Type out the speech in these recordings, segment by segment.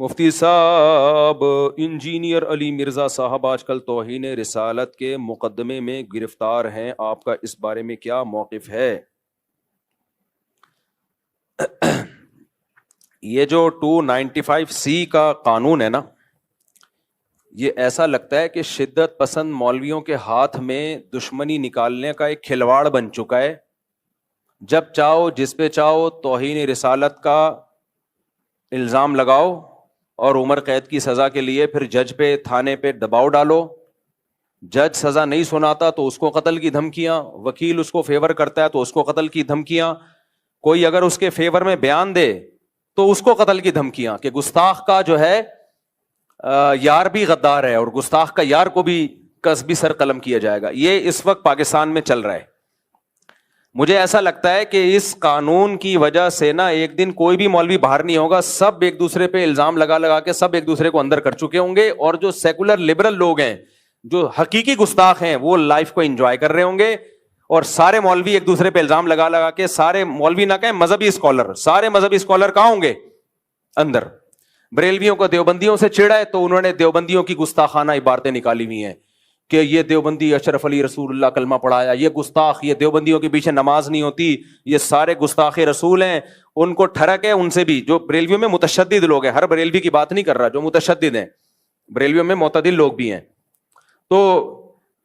مفتی صاحب، انجینئر علی مرزا صاحب آج کل توہین رسالت کے مقدمے میں گرفتار ہیں، آپ کا اس بارے میں کیا موقف ہے؟ یہ جو 295C کا قانون ہے نا، یہ ایسا لگتا ہے کہ شدت پسند مولویوں کے ہاتھ میں دشمنی نکالنے کا ایک کھلواڑ بن چکا ہے۔ جب چاہو جس پہ چاہو توہین رسالت کا الزام لگاؤ اور عمر قید کی سزا کے لیے پھر جج پہ تھانے پہ دباؤ ڈالو۔ جج سزا نہیں سناتا تو اس کو قتل کی دھمکیاں، وکیل اس کو فیور کرتا ہے تو اس کو قتل کی دھمکیاں، کوئی اگر اس کے فیور میں بیان دے تو اس کو قتل کی دھمکیاں، کہ گستاخ کا جو ہے یار بھی غدار ہے اور گستاخ کا یار کو بھی قصبی سر قلم کیا جائے گا۔ یہ اس وقت پاکستان میں چل رہا ہے۔ مجھے ایسا لگتا ہے کہ اس قانون کی وجہ سے نا ایک دن کوئی بھی مولوی باہر نہیں ہوگا، سب ایک دوسرے پہ الزام لگا لگا کے سب ایک دوسرے کو اندر کر چکے ہوں گے، اور جو سیکولر لبرل لوگ ہیں، جو حقیقی گستاخ ہیں، وہ لائف کو انجوائے کر رہے ہوں گے، اور سارے مولوی ایک دوسرے پہ الزام لگا لگا کے، سارے مولوی نہ کہیں مذہبی اسکالر، سارے مذہبی اسکالر کہاں ہوں گے؟ اندر۔ بریلویوں کو دیوبندیوں سے چڑھا ہے تو انہوں نے دیوبندیوں کی گستاخانہ عبارتیں نکالی ہوئی ہیں کہ یہ دیوبندی اشرف علی رسول اللہ کلمہ پڑھایا، یہ گستاخ، یہ دیوبندیوں کے پیچھے نماز نہیں ہوتی، یہ سارے گستاخ رسول ہیں۔ ان کو ٹھڑک ہے ان سے بھی، جو بریلویوں میں متشدد لوگ ہیں، ہر بریلوی کی بات نہیں کر رہا، جو متشدد ہیں، بریلویوں میں معتدل لوگ بھی ہیں، تو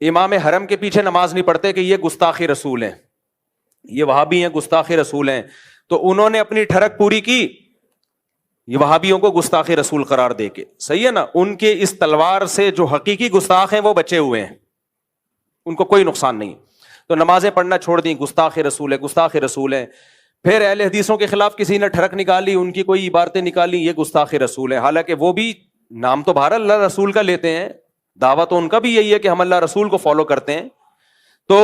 امام حرم کے پیچھے نماز نہیں پڑھتے کہ یہ گستاخ رسول ہیں، یہ وہابی ہیں، گستاخ رسول ہیں۔ تو انہوں نے اپنی ٹھڑک پوری کی یہ وہابیوں کو گستاخ رسول قرار دے کے، صحیح ہے نا؟ ان کے اس تلوار سے جو حقیقی گستاخ ہیں وہ بچے ہوئے ہیں، ان کو کوئی نقصان نہیں۔ تو نمازیں پڑھنا چھوڑ دیں، گستاخ رسول ہے، گستاخ رسول ہیں۔ پھر اہل حدیثوں کے خلاف کسی نے ٹھڑک نکالی، ان کی کوئی عبارتیں نکالی، یہ گستاخ رسول ہے، حالانکہ وہ بھی نام تو بہر اللہ رسول کا لیتے ہیں، دعویٰ تو ان کا بھی یہی ہے کہ ہم اللہ رسول کو فالو کرتے ہیں، تو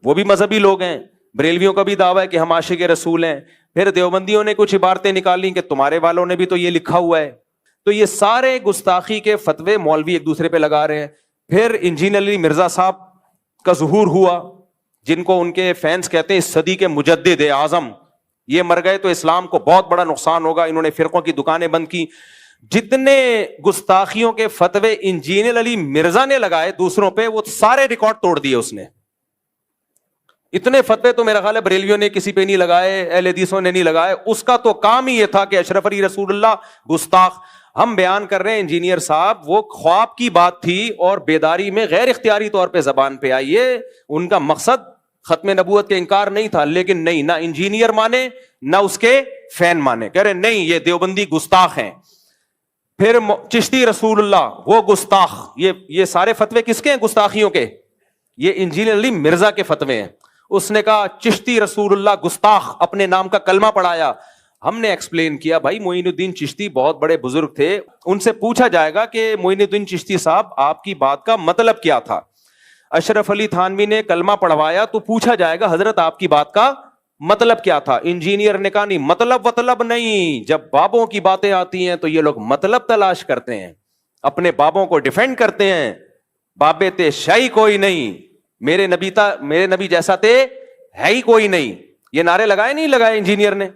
وہ بھی مذہبی لوگ ہیں۔ بریلویوں کا بھی دعویٰ ہے کہ ہم عاشق رسول ہیں۔ پھر دیوبندیوں نے کچھ عبارتیں نکالی کہ تمہارے والوں نے بھی تو یہ لکھا ہوا ہے۔ تو یہ سارے گستاخی کے فتوے مولوی ایک دوسرے پہ لگا رہے ہیں۔ پھر انجینئر علی مرزا صاحب کا ظہور ہوا، جن کو ان کے فینس کہتے ہیں صدی کے مجدد اعظم، یہ مر گئے تو اسلام کو بہت بڑا نقصان ہوگا، انہوں نے فرقوں کی دکانیں بند کی۔ جتنے گستاخیوں کے فتوے انجینئر علی مرزا نے لگائے دوسروں پہ، وہ سارے ریکارڈ توڑ دیے اس نے۔ اتنے فتوے تو میرا خیال ہے بریلویوں نے کسی پہ نہیں لگائے، اہل حدیثوں نے نہیں لگائے۔ اس کا تو کام ہی یہ تھا کہ اشرف علی رسول اللہ گستاخ۔ ہم بیان کر رہے ہیں انجینئر صاحب، وہ خواب کی بات تھی اور بیداری میں غیر اختیاری طور پہ زبان پہ آئی ہے۔ ان کا مقصد ختم نبوت کے انکار نہیں تھا، لیکن نہیں، نہ انجینئر مانے نہ اس کے فین مانے، کہہ رہے نہیں یہ دیوبندی گستاخ ہیں۔ پھر چشتی رسول اللہ وہ گستاخ، یہ سارے فتوے کس کے ہیں؟ گستاخیوں کے۔ یہ انجینئر علی مرزا کے فتوے ہیں۔ اس نے کہا چشتی رسول اللہ گستاخ، اپنے نام کا کلمہ پڑھایا۔ ہم نے ایکسپلین کیا بھائی معین الدین چشتی بہت بڑے بزرگ تھے، ان سے پوچھا جائے گا کہ معین الدین چشتی صاحب آپ کی بات کا مطلب کیا تھا۔ اشرف علی تھانوی نے کلمہ پڑھوایا تو پوچھا جائے گا حضرت آپ کی بات کا مطلب کیا تھا۔ انجینئر نے کہا نہیں، مطلب نہیں، جب بابوں کی باتیں آتی ہیں تو یہ لوگ مطلب تلاش کرتے ہیں، اپنے بابوں کو ڈیفینڈ کرتے ہیں۔ بابے تے شاہی کوئی نہیں، میرے نبی جیسا تے ہے ہی کوئی نہیں۔ یہ نعرے نہیں لگائے انجینئر نے۔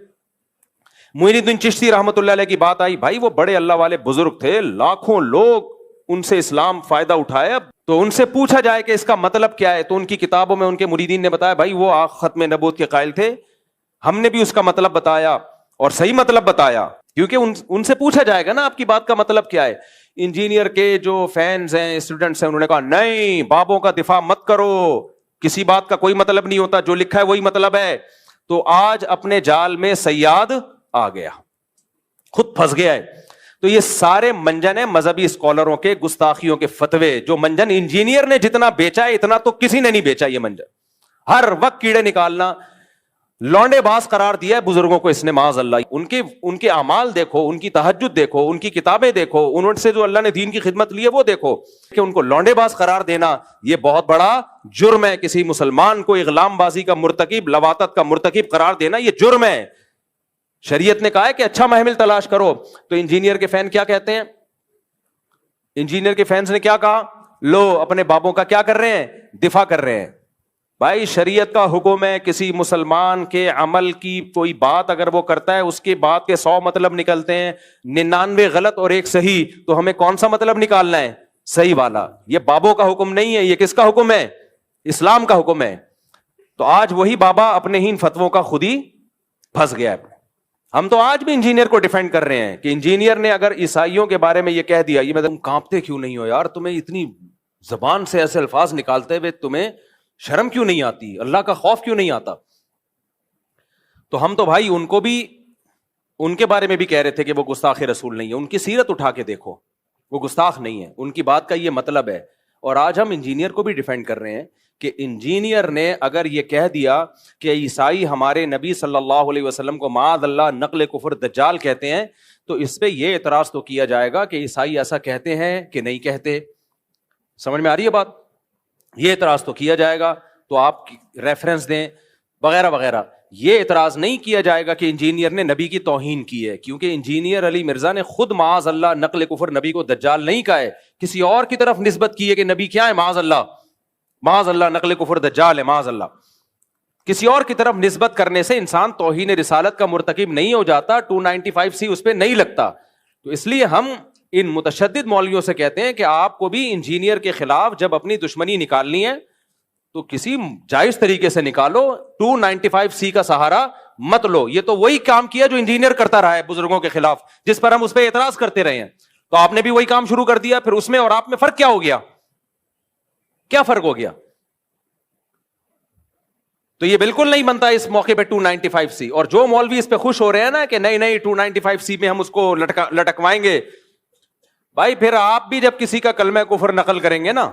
معین الدین چشتی رحمت اللہ علیہ کی بات آئی، بھائی وہ بڑے اللہ والے بزرگ تھے، لاکھوں لوگ ان سے اسلام فائدہ اٹھایا، تو ان سے پوچھا جائے کہ اس کا مطلب کیا ہے، تو ان کی کتابوں میں ان کے مریدین نے بتایا بھائی وہ ختم نبوت کے قائل تھے، ہم نے بھی اس کا مطلب بتایا اور صحیح مطلب بتایا، کیونکہ ان سے پوچھا جائے گا نا آپ کی بات کا مطلب کیا ہے۔ انجینئر کے جو فینز ہیں، اسٹوڈنٹس ہیں، انہوں نے کہا نہیں، بابوں کا دفاع مت کرو، کسی بات کا کوئی مطلب نہیں ہوتا، جو لکھا ہے وہی مطلب ہے۔ تو آج اپنے جال میں صیاد آ گیا، خود پھنس گیا ہے۔ تو یہ سارے منجن ہیں مذہبی اسکالروں کے گستاخیوں کے فتوے، جو منجن انجینئر نے جتنا بیچا ہے اتنا تو کسی نے نہیں بیچا۔ یہ منجن ہر وقت کیڑے نکالنا، لونڈے باز قرار دیا ہے بزرگوں کو اس نے، معاذ اللہ۔ ان کے اعمال دیکھو، ان کی تہجد دیکھو، ان کی کتابیں دیکھو، انہوں سے جو اللہ نے دین کی خدمت لی ہے وہ دیکھو، کہ ان کو لونڈے باز قرار دینا یہ بہت بڑا جرم ہے۔ کسی مسلمان کو اغلام بازی کا مرتکب، لواطت کا مرتکب قرار دینا یہ جرم ہے۔ شریعت نے کہا ہے کہ اچھا محمل تلاش کرو۔ تو انجینئر کے فین کیا کہتے ہیں؟ انجینئر کے فینس نے کیا کہا؟ لو اپنے بابوں کا کیا کر رہے ہیں؟ دفاع کر رہے ہیں۔ بھائی شریعت کا حکم ہے, کسی مسلمان کے عمل کی کوئی بات اگر وہ کرتا ہے, اس کے بات کے 100 مطلب نکلتے ہیں, 99 غلط اور 1 صحیح, تو ہمیں کون سا مطلب نکالنا ہے؟ صحیح والا. یہ بابوں کا حکم نہیں ہے, یہ کس کا حکم ہے؟ اسلام کا حکم ہے. تو آج وہی بابا اپنے ہی ان فتووں کا خود ہی پھنس گیا ہے. ہم تو آج بھی انجینئر کو ڈیفینڈ کر رہے ہیں کہ انجینئر نے اگر عیسائیوں کے بارے میں یہ کہہ دیا, یہ تم کانپتے کیوں نہیں ہو یار, تمہیں اتنی زبان سے ایسے الفاظ نکالتے ہوئے تمہیں شرم کیوں نہیں آتی, اللہ کا خوف کیوں نہیں آتا؟ تو ہم تو بھائی ان کو بھی, ان کے بارے میں بھی کہہ رہے تھے کہ وہ گستاخ رسول نہیں ہے. ان کی سیرت اٹھا کے دیکھو, وہ گستاخ نہیں ہے, ان کی بات کا یہ مطلب ہے. اور آج ہم انجینئر کو بھی ڈیفینڈ کر رہے ہیں کہ انجینئر نے اگر یہ کہہ دیا کہ عیسائی ہمارے نبی صلی اللہ علیہ وسلم کو معاذ اللہ نقل کفر دجال کہتے ہیں, تو اس پہ یہ اعتراض تو کیا جائے گا کہ عیسائی ایسا کہتے ہیں کہ نہیں کہتے. سمجھ میں آ رہی ہے بات؟ یہ اعتراض تو کیا جائے گا, تو آپ ریفرنس دیں وغیرہ وغیرہ. یہ اعتراض نہیں کیا جائے گا کہ انجینئر نے نبی کی توہین کی ہے, کیونکہ انجینئر علی مرزا نے خود معاذ اللہ نقل کفر نبی کو دجال نہیں کہا ہے, کسی اور کی طرف نسبت کی ہے کہ نبی کیا ہے, معاذ اللہ نقل کفر دجال ہے, معاذ اللہ. کسی اور کی طرف نسبت کرنے سے انسان توہین رسالت کا مرتکب نہیں ہو جاتا, 295C اس پہ نہیں لگتا. تو اس لیے ہم ان متشدد مولویوں سے کہتے ہیں کہ آپ کو بھی انجینئر کے خلاف جب اپنی دشمنی نکالنی ہے تو کسی جائز طریقے سے نکالو, 295C کا سہارا مت لو. یہ تو وہی کام کیا جو انجینئر کرتا رہا ہے بزرگوں کے خلاف, جس پر ہم اس پہ اعتراض کرتے رہے ہیں. تو آپ نے بھی وہی کام شروع کر دیا, پھر اس میں اور آپ میں فرق کیا ہو گیا؟ کیا فرق ہو گیا؟ تو یہ بالکل نہیں بنتا اس موقع پہ 295C. اور جو مولوی اس پہ خوش ہو رہے ہیں نا کہ نہیں 295C میں ہم اس کو لٹکوائیں گے, بھائی پھر آپ بھی جب کسی کا کلمہ کفر نقل کریں گے نا,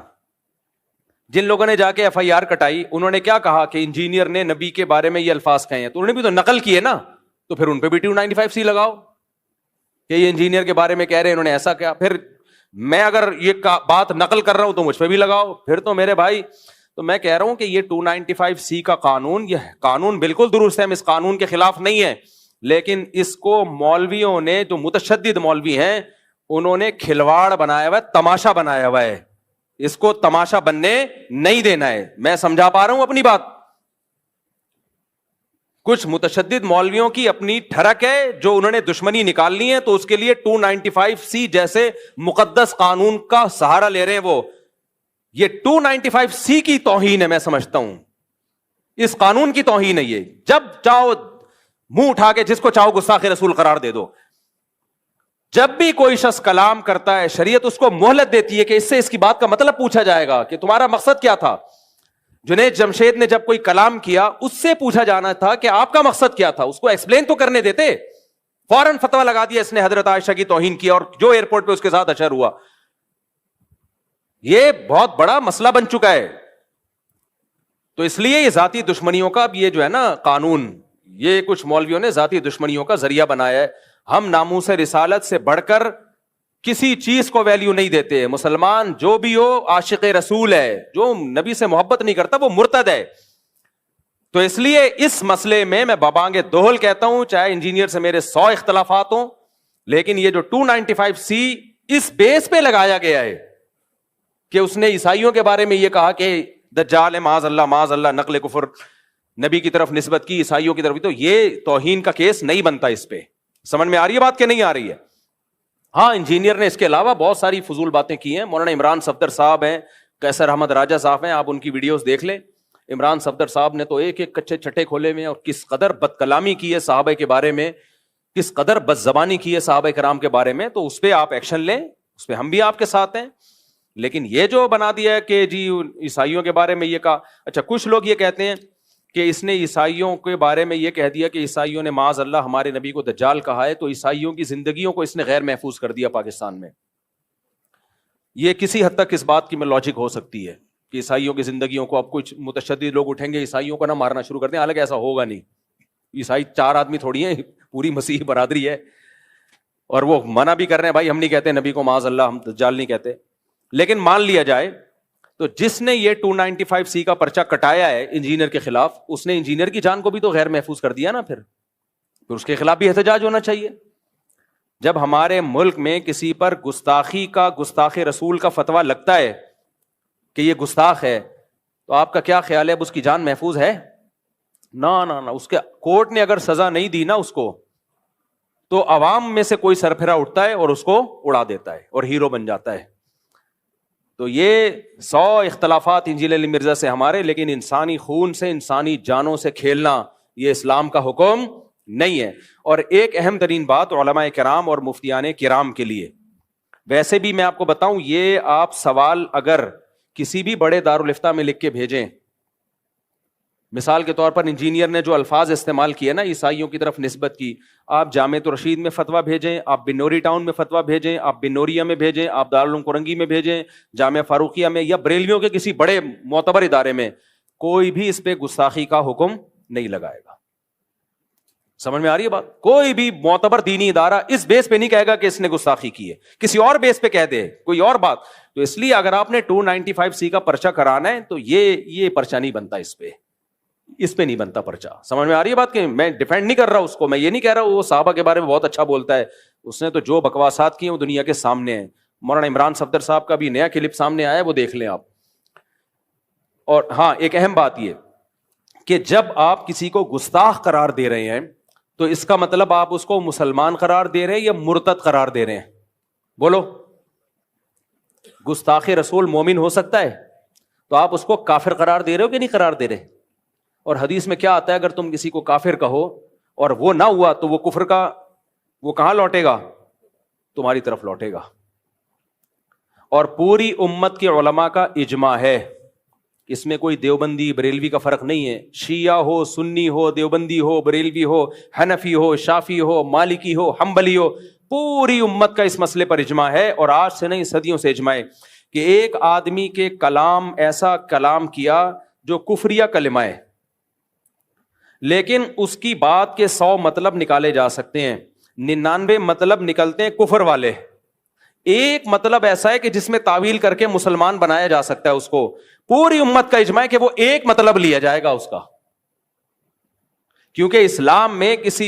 جن لوگوں نے جا کے FIR کٹائی, انہوں نے کیا کہا کہ انجینئر نے نبی کے بارے میں یہ الفاظ کہے ہیں, تو انہوں نے بھی تو نقل کیے نا, تو پھر ان پہ بھی 295C لگاؤ کہ یہ انجینئر کے بارے میں کہہ رہے ہیں, انہوں نے ایسا کیا. پھر میں اگر یہ بات نقل کر رہا ہوں تو مجھ پہ بھی لگاؤ. پھر تو میرے بھائی, تو میں کہہ رہا ہوں کہ یہ 295C کا قانون, یہ قانون بالکل درست ہے, ہم اس قانون کے خلاف نہیں ہیں, لیکن اس کو مولویوں نے, جو متشدد مولوی ہیں, انہوں نے کھلواڑ بنایا ہوا ہے, تماشا بنایا ہوا ہے. اس کو تماشا بننے نہیں دینا ہے. میں سمجھا پا رہا ہوں اپنی بات؟ کچھ متشدد مولویوں کی اپنی ٹھڑک ہے, جو انہوں نے دشمنی نکالنی ہے, تو اس کے لیے 295C جیسے مقدس قانون کا سہارا لے رہے ہیں. وہ یہ 295C کی توہین ہے, میں سمجھتا ہوں اس قانون کی توہین ہے یہ. جب چاہو منہ اٹھا کے جس کو چاہو گستاخ رسول قرار دے دو. جب بھی کوئی شخص کلام کرتا ہے, شریعت اس کو مہلت دیتی ہے کہ اس سے اس کی بات کا مطلب پوچھا جائے گا کہ تمہارا مقصد کیا تھا. جنید جمشید نے جب کوئی کلام کیا, اس سے پوچھا جانا تھا کہ آپ کا مقصد کیا تھا, اس کو ایکسپلین تو کرنے دیتے. فوراً فتویٰ لگا دیا اس نے حضرت عائشہ کی توہین کی, اور جو ایئرپورٹ پہ اس کے ساتھ اشر ہوا. یہ بہت بڑا مسئلہ بن چکا ہے. تو اس لیے یہ ذاتی دشمنیوں کا یہ جو ہے نا قانون, یہ کچھ مولویوں نے ذاتی دشمنیوں کا ذریعہ بنایا ہے. ہم ناموس رسالت سے بڑھ کر کسی چیز کو ویلیو نہیں دیتے. مسلمان جو بھی ہو عاشق رسول ہے, جو نبی سے محبت نہیں کرتا وہ مرتد ہے. تو اس لیے اس مسئلے میں بابانگ دوہل کہتا ہوں, چاہے انجینئر سے میرے 100 اختلافات ہوں, لیکن یہ جو 295C اس بیس پہ لگایا گیا ہے کہ اس نے عیسائیوں کے بارے میں یہ کہا کہ دجال ہے, معاذ اللہ نقل کفر نبی کی طرف نسبت کی, عیسائیوں کی طرف, تو یہ توہین کا کیس نہیں بنتا اس پہ. سمجھ میں آ رہی ہے بات کہ نہیں آ رہی ہے؟ ہاں, انجینئر نے اس کے علاوہ بہت ساری فضول باتیں کی ہیں. مولانا عمران صفدر صاحب ہیں, قیصر احمد راجہ صاحب ہیں, آپ ان کی ویڈیوز دیکھ لیں. عمران صفدر صاحب نے تو ایک کچے چھٹے کھولے میں, اور کس قدر بد کلامی کی ہے صحابہ کے بارے میں, کس قدر بد زبانی کی ہے صحابہ کرام کے بارے میں. تو اس پہ آپ ایکشن لیں, اس پہ ہم بھی آپ کے ساتھ ہیں. لیکن یہ جو بنا دیا ہے کہ جی عیسائیوں کے بارے میں یہ کہا, اچھا کچھ لوگ یہ کہتے ہیں کہ اس نے عیسائیوں کے بارے میں یہ کہہ دیا کہ عیسائیوں نے معاذ اللہ ہمارے نبی کو دجال کہا ہے, تو عیسائیوں کی زندگیوں کو اس نے غیر محفوظ کر دیا پاکستان میں. یہ کسی حد تک اس بات کی میں لاجک ہو سکتی ہے کہ عیسائیوں کی زندگیوں کو اب کچھ متشدد لوگ اٹھیں گے, عیسائیوں کو نہ مارنا شروع کر دیں. حالانکہ ایسا ہوگا نہیں. عیسائی 4 آدمی تھوڑی ہیں, پوری مسیحی برادری ہے, اور وہ منع بھی کر رہے ہیں بھائی ہم نہیں کہتے نبی کو معاذ اللہ, ہم دجال نہیں کہتے. لیکن مان لیا جائے تو جس نے یہ 295C کا پرچہ کٹایا ہے انجینئر کے خلاف, اس نے انجینئر کی جان کو بھی تو غیر محفوظ کر دیا نا. پھر اس کے خلاف بھی احتجاج ہونا چاہیے. جب ہمارے ملک میں کسی پر گستاخی کا, گستاخ رسول کا فتویٰ لگتا ہے کہ یہ گستاخ ہے, تو آپ کا کیا خیال ہے اب اس کی جان محفوظ ہے؟ نہ اس کے کورٹ نے اگر سزا نہیں دی نا اس کو, تو عوام میں سے کوئی سرپھرا اٹھتا ہے اور اس کو اڑا دیتا ہے اور ہیرو بن جاتا ہے. تو یہ 100 اختلافات انجیل علی مرزا سے ہمارے, لیکن انسانی خون سے, انسانی جانوں سے کھیلنا یہ اسلام کا حکم نہیں ہے. اور ایک اہم ترین بات علماء کرام اور مفتیان کرام کے لیے, ویسے بھی میں آپ کو بتاؤں, یہ آپ سوال اگر کسی بھی بڑے دارالافتاء میں لکھ کے بھیجیں, مثال کے طور پر انجینئر نے جو الفاظ استعمال کیے نا عیسائیوں کی طرف نسبت کی, آپ جامعۃ الرشید میں فتویٰ بھیجیں, آپ بنوری ٹاؤن میں فتویٰ بھیجیں, آپ بنوریا میں بھیجیں, آپ دارالعلوم کرنگی میں بھیجیں, جامعہ فاروقیہ میں, یا بریلویوں کے کسی بڑے معتبر ادارے میں, کوئی بھی اس پہ گستاخی کا حکم نہیں لگائے گا. سمجھ میں آ رہی ہے بات؟ کوئی بھی معتبر دینی ادارہ اس بیس پہ نہیں کہے گا کہ اس نے گستاخی کی ہے, کسی اور بیس پہ کہہ دے کوئی اور بات. تو اس لیے اگر آپ نے 295C کا پرچہ کرانا ہے تو یہ پرچہ نہیں بنتا, اس پہ نہیں بنتا پرچہ. سمجھ میں آ رہی ہے بات؟ کہ میں ڈیفینڈ نہیں کر رہا اس کو, میں یہ نہیں کہہ رہا وہ صحابہ کے بارے میں بہت اچھا بولتا ہے, اس نے تو جو بکواسات کی ہیں وہ دنیا کے سامنے ہیں. مولانا عمران صفدر صاحب کا بھی نیا کلپ سامنے آیا ہے, وہ دیکھ لیں آپ. اور ہاں, ایک اہم بات یہ کہ جب آپ کسی کو گستاخ قرار دے رہے ہیں تو اس کا مطلب آپ اس کو مسلمان قرار دے رہے ہیں یا مرتد قرار دے رہے ہیں؟ بولو. گستاخ رسول مومن ہو سکتا ہے, تو آپ اس کو کافر قرار دے رہے ہو کہ نہیں قرار دے رہے؟ اور حدیث میں کیا آتا ہے, اگر تم کسی کو کافر کہو اور وہ نہ ہوا تو وہ کفر کا وہ کہاں لوٹے گا؟ تمہاری طرف لوٹے گا. اور پوری امت کے علماء کا اجماع ہے, اس میں کوئی دیوبندی بریلوی کا فرق نہیں ہے, شیعہ ہو, سنی ہو, دیوبندی ہو, بریلوی ہو, حنفی ہو, شافی ہو, مالکی ہو, حنبلی ہو, پوری امت کا اس مسئلے پر اجماع ہے. اور آج سے نہیں صدیوں سے اجماع ہے کہ ایک آدمی کے کلام ایسا کلام کیا جو کفریہ کلمہ ہے, لیکن اس کی بات کے 100 مطلب نکالے جا سکتے ہیں, 99 مطلب نکلتے ہیں کفر والے, ایک مطلب ایسا ہے کہ جس میں تعویل کر کے مسلمان بنایا جا سکتا ہے اس کو. پوری امت کا اجماع ہے کہ وہ ایک مطلب لیا جائے گا اس کا, کیونکہ اسلام میں کسی